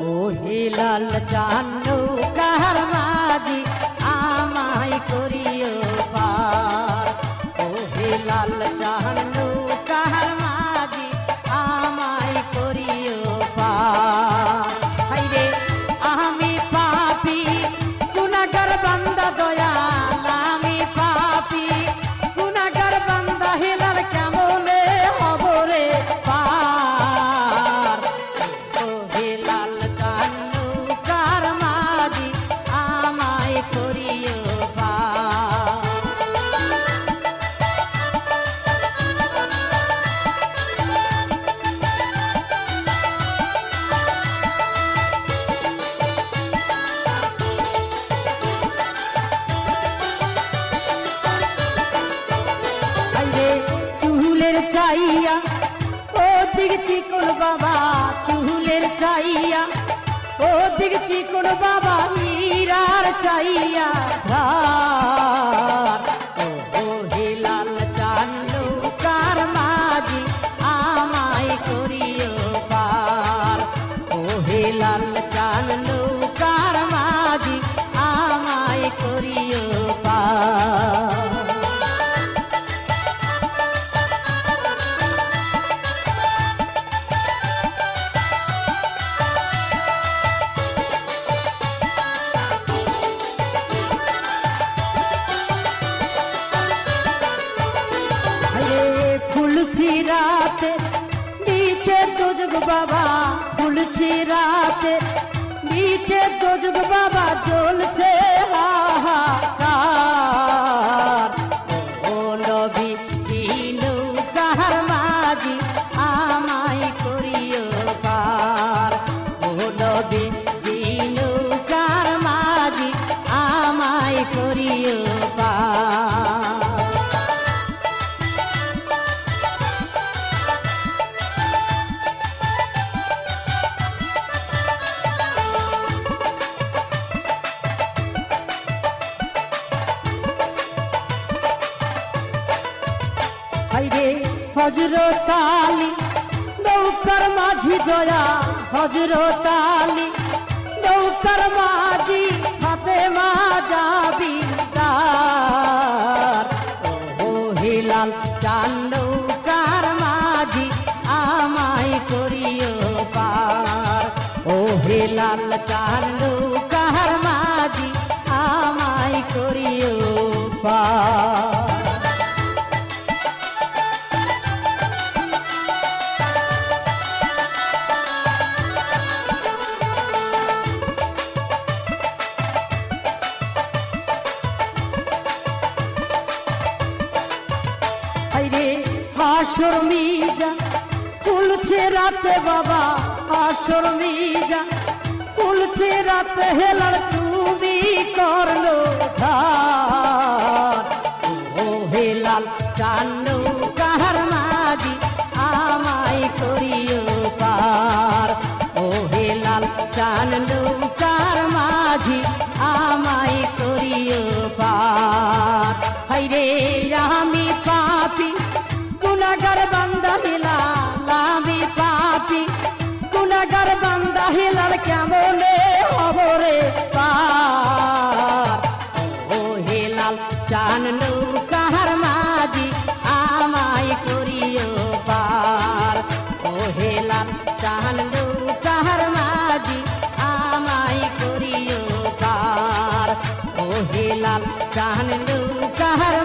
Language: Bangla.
ও হিলাল চান্দু কাহার মাঝি আমায় করিও পার। ও হিলাল চান্দু কাহার মাঝি আমায় করিও পার। হাইরে আমি পাপী গুনাহগার বান্দা দয়াল, আমি পাপী গুনাহগার বান্দা হিলাল কেমনে হব রে পার। ও হিলাল চান্দু কার মাঝি আমায় করিও পার। হাইরে চুলের চাইয়া ও দিক চিকন বাবা, চুলের চাইয়া ও দিক চিকন বাবা, হীরার চাইয়া ধার। ও হিলাল চান্দু কার মাঝি আমায় করিও পার। ও হিলাল চান্দু কার মাঝি আমায় করিও পার। ফুলছি রাতে নিচে দোজগ বাবা, ফুলছি রাতে নিচে দোজগ বাবা, জ্বলছে হাহাকার। ও নবী চিনু কাহার মাঝি আমায় করিও পার। ও নবী চিনু কার মাঝি আমায় করিও পার। হাইরে হযরত আলী নৌকার মাঝি দয়া, হযরত আলী নৌকার মাঝি, ফাতেমা জাবিদার। ও হিলাল চান্দু কার মাঝি আমায় করিও পার। ও হিলাল চান্দু কার মাঝি আমায় করিও পার। হাইরে হাসর মিজান খুলছে রাতে বাবা, হাসর মিজান খুলছে রাতে, হেলাল তুমি করলো ধার। ও হিলাল চান্দু কাহার মাঝি আমায় করিও পার। ও হিলাল চান্দু কার মাঝি আমায় করিও পার। হাইরে আমি পাপী গুনাহগার বান্দা হিলাল, আমি পাপী গুনাহগার বান্দা হিলাল কেমনে হব রে পার। ও হিলাল চান্দু কাহার মাঝি আমায় করিও পার। ও হিলাল চান্দু কাহার মাঝি আমায় করিও পার। ও হিলাল চান্দু কাহার